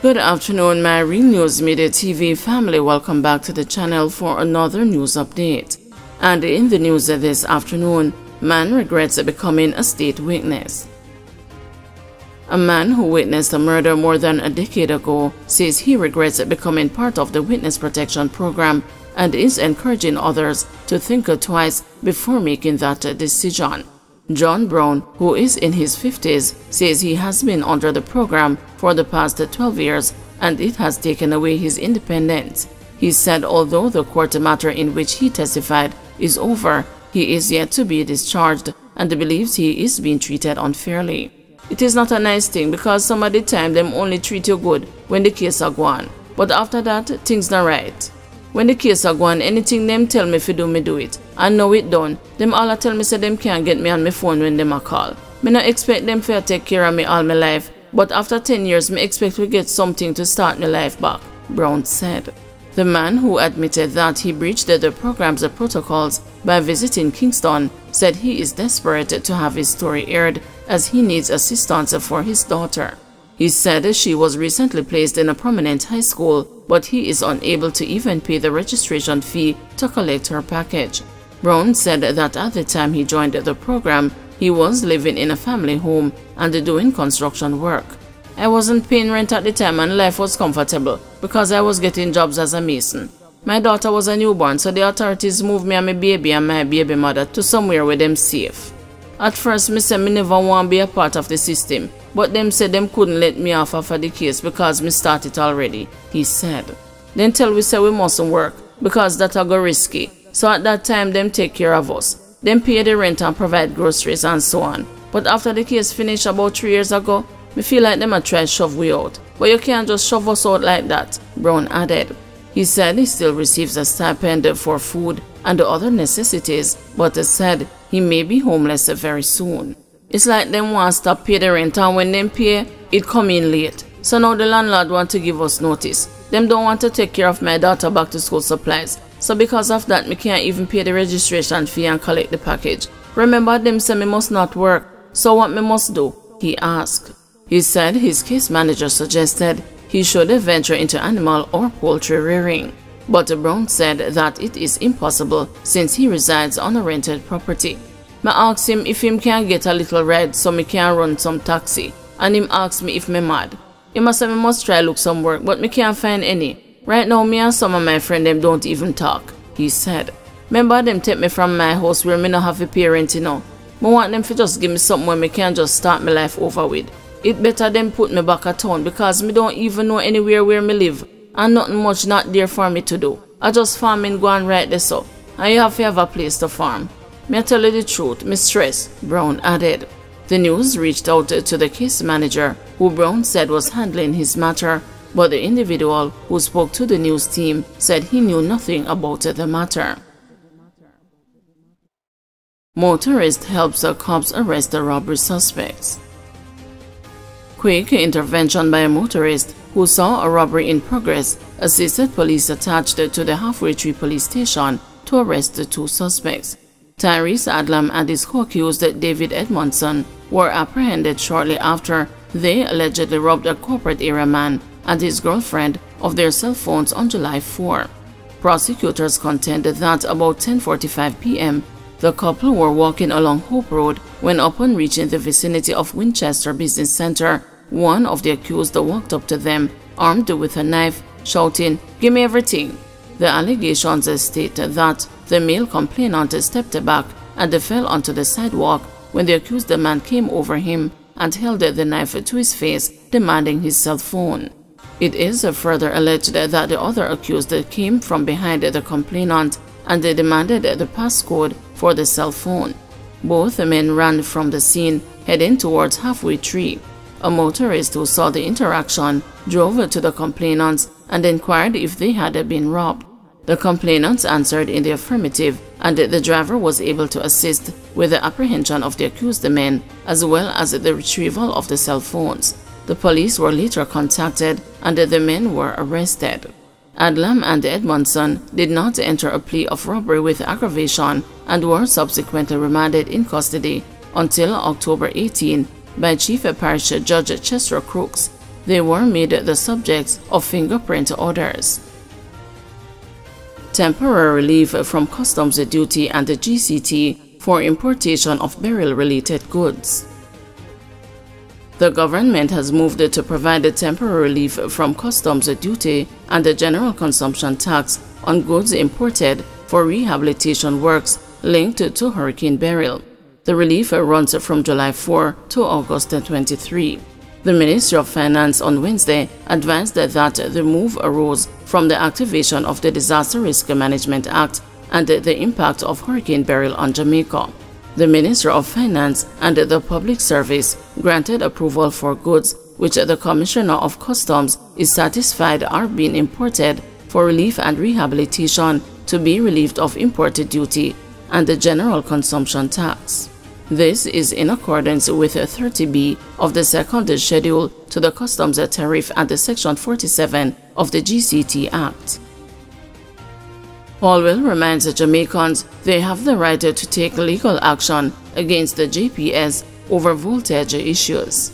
Good afternoon, my Real News Midday TV family. Welcome back to the channel for another news update. And in the news this afternoon, man regrets becoming a state witness. A man who witnessed a murder more than a decade ago says he regrets becoming part of the witness protection program and is encouraging others to think twice before making that decision. John Brown, who is in his 50s, says he has been under the program for the past 12 years and it has taken away his independence. He said although the court matter in which he testified is over, he is yet to be discharged and believes he is being treated unfairly. It is not a nice thing because some of the time them only treat you good when the case are gone, but after that things not right. When the case are gone, anything them tell me if do me do it. And now it done, them all tell me say them can't get me on my phone when them a call. Me not expect them to take care of me all my life, but after 10 years me expect to get something to start my life back, Brown said. The man, who admitted that he breached the program's protocols by visiting Kingston, said he is desperate to have his story aired as he needs assistance for his daughter. He said she was recently placed in a prominent high school, but he is unable to even pay the registration fee to collect her package. Brown said that at the time he joined the program, he was living in a family home and doing construction work. I wasn't paying rent at the time and life was comfortable because I was getting jobs as a mason. My daughter was a newborn, so the authorities moved me and my baby and my baby mother to somewhere where them safe. At first, me said me never want to be a part of the system, but them said them couldn't let me off of the case because me started already, he said. Then tell we say we mustn't work because that a go risky. So at that time, them take care of us. Them pay the rent and provide groceries and so on. But after the case finished about 3 years ago, me feel like them a try to shove we out. But you can't just shove us out like that, Brown added. He said he still receives a stipend for food and other necessities, but said he may be homeless very soon. It's like them want to stop pay the rent and when them pay, it come in late. So now the landlord want to give us notice. Them don't want to take care of my daughter back to school supplies. So because of that, me can't even pay the registration fee and collect the package. Remember them say me must not work. So what me must do? He asked. He said his case manager suggested he should venture into animal or poultry rearing. But Brown said that it is impossible since he resides on a rented property. Me asked him if him can get a little ride so me can run some taxi, and him asked me if me mad. He must say me must try look some work, but me can't find any. Right now me and some of my friends them don't even talk, he said. Remember them take me from my house where me no have a parent, you know. Me want them to just give me something where me can just start my life over with. It better them put me back at town because me don't even know anywhere where me live. And nothing much not there for me to do. I just farming go and right this up. And you have to have a place to farm. Me tell you the truth, me stress, Brown added. The news reached out to the case manager, who Brown said was handling his matter, but the individual who spoke to the news team said he knew nothing about the matter. Motorist helps the cops arrest the robbery suspects. Quick intervention by a motorist who saw a robbery in progress assisted police attached to the Halfway Tree police station to arrest the two suspects. Tyrese Adlam and his co-accused David Edmondson were apprehended shortly after they allegedly robbed a corporate area man and his girlfriend of their cell phones on July 4. Prosecutors contended that about 10:45 p.m., the couple were walking along Hope Road when, upon reaching the vicinity of Winchester Business Center, one of the accused walked up to them, armed with a knife, shouting, "Give me everything." The allegations state that the male complainant stepped back and fell onto the sidewalk when the accused man came over him and held the knife to his face, demanding his cell phone. It is further alleged that the other accused came from behind the complainant and they demanded the passcode for the cell phone. Both men ran from the scene, heading towards Halfway Tree. A motorist who saw the interaction drove to the complainants and inquired if they had been robbed. The complainants answered in the affirmative, and the driver was able to assist with the apprehension of the accused men as well as the retrieval of the cell phones. The police were later contacted and the men were arrested. Adlam and Edmondson did not enter a plea of robbery with aggravation and were subsequently remanded in custody until October 18 by Chief Parish Judge Chester Crooks. they were made the subjects of fingerprint orders. Temporary relief from customs duty and the GCT for importation of burial-related goods. The government has moved to provide temporary relief from customs duty and the general consumption tax on goods imported for rehabilitation works linked to Hurricane Beryl. The relief runs from July 4 to August 23. The Ministry of Finance on Wednesday advised that the move arose from the activation of the Disaster Risk Management Act and the impact of Hurricane Beryl on Jamaica. The Ministry of Finance and the Public Service granted approval for goods which the Commissioner of Customs is satisfied are being imported for relief and rehabilitation to be relieved of imported duty and the general consumption tax. This is in accordance with 30B of the second schedule to the Customs Tariff and the Section 47 of the GCT Act. Paulwell reminds Jamaicans they have the right to take legal action against the JPS over voltage issues.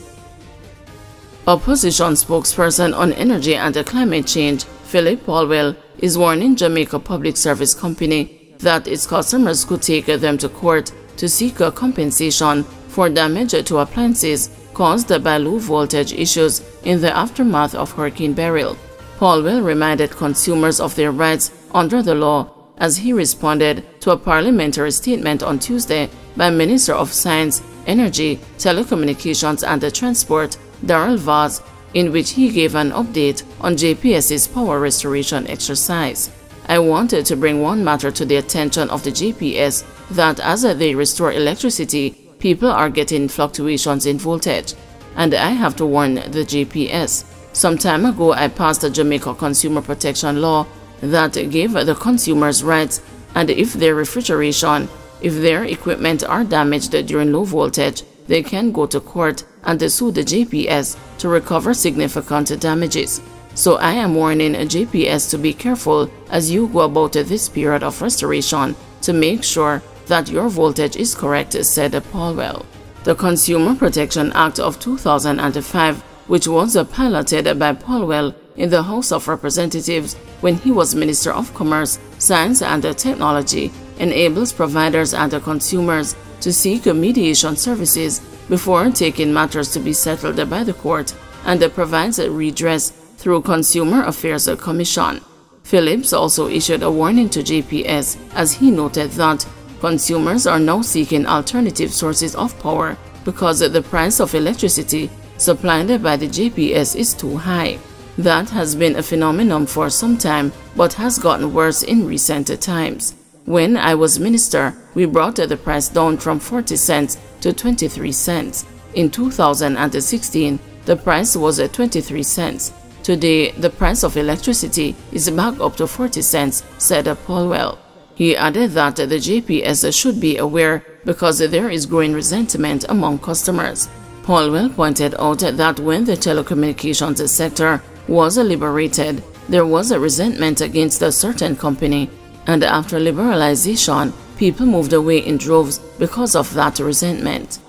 Opposition spokesperson on energy and climate change, Philip Paulwell, is warning Jamaica Public Service Company that its customers could take them to court to seek a compensation for damage to appliances caused by low voltage issues in the aftermath of Hurricane Beryl. Paulwell reminded consumers of their rights under the law as he responded to a parliamentary statement on Tuesday by Minister of Science, Energy, Telecommunications and Transport, Darrell Vaz, in which he gave an update on JPS's power restoration exercise. I wanted to bring one matter to the attention of the JPS, that as they restore electricity, people are getting fluctuations in voltage. And I have to warn the JPS. Some time ago, I passed a Jamaica Consumer Protection Law that gave the consumers rights, and if their refrigeration, if their equipment are damaged during low voltage, they can go to court and sue the JPS to recover significant damages. So I am warning JPS to be careful as you go about this period of restoration to make sure that your voltage is correct, said Paulwell. The Consumer Protection Act of 2005, which was piloted by Paulwell in the House of Representatives when he was Minister of Commerce, Science and Technology, enables providers and consumers to seek mediation services before taking matters to be settled by the court, and provides redress through Consumer Affairs Commission. Phillips also issued a warning to JPS as he noted that consumers are now seeking alternative sources of power because the price of electricity supplied by the JPS is too high. That has been a phenomenon for some time but has gotten worse in recent times. When I was minister, we brought the price down from 40 cents to 23 cents. In 2016, the price was 23 cents. Today, the price of electricity is back up to 40 cents, said Paulwell. He added that the JPS should be aware because there is growing resentment among customers. Paulwell pointed out that when the telecommunications sector was liberated, there was a resentment against a certain company, and after liberalization, people moved away in droves because of that resentment.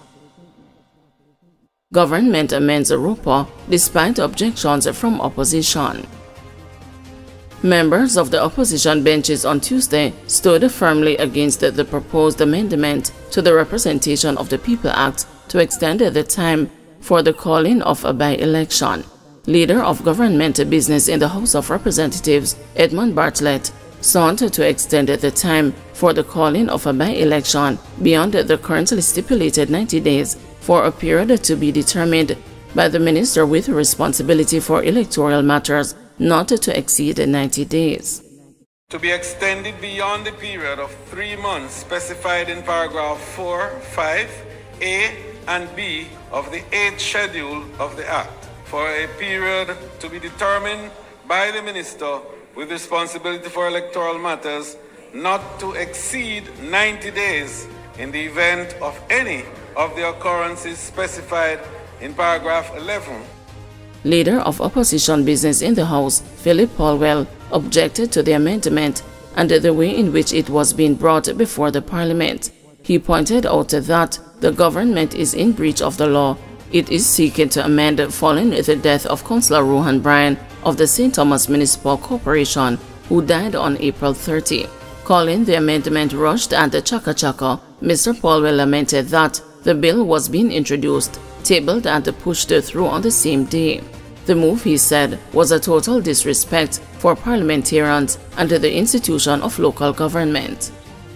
Government amends ROPA despite objections from opposition. Members of the opposition benches on Tuesday stood firmly against the proposed amendment to the Representation of the People Act to extend the time for the calling of a by-election. Leader of government business in the House of Representatives, Edmund Bartlett, sought to extend the time for the calling of a by-election beyond the currently stipulated 90 days for a period to be determined by the minister with responsibility for electoral matters not to exceed 90 days. To be extended beyond the period of 3 months specified in paragraph 4, 5, A and B of the 8th schedule of the Act, for a period to be determined by the minister with responsibility for electoral matters not to exceed 90 days in the event of any of the occurrences specified in paragraph 11. Leader of opposition business in the House, Philip Paulwell, objected to the amendment and the way in which it was being brought before the Parliament. He pointed out that the government is in breach of the law It is seeking to amend following the death of Councillor Rohan Bryan of the St. Thomas Municipal Corporation, who died on April 30. Calling the amendment rushed and chaka-chaka, Mr. Paulwell lamented that the bill was being introduced, tabled and pushed through on the same day. The move, he said, was a total disrespect for parliamentarians and the institution of local government.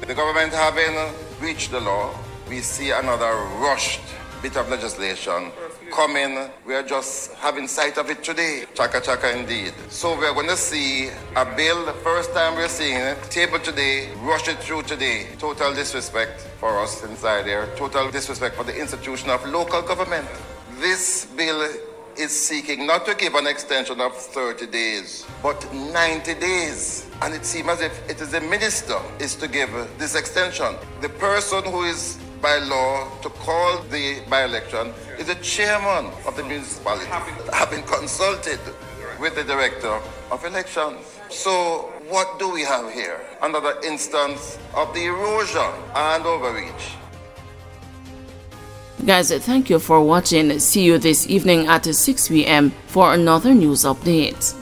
The government having breached the law, we see another rushed bit of legislation coming. We are just having sight of it today. Chaka chaka indeed. So we are going to see a bill, the first time we're seeing it, tabled today, rush it through today. Total disrespect for us inside there. Total disrespect for the institution of local government. This bill is seeking not to give an extension of 30 days, but 90 days. And it seems as if it is the minister is to give this extension. The person who is by law to call the by-election is the chairman of the municipality, having consulted with the director of elections. So what do we have here? Another instance of the erosion and overreach. Guys, thank you for watching. See you this evening at 6 p.m. for another news update.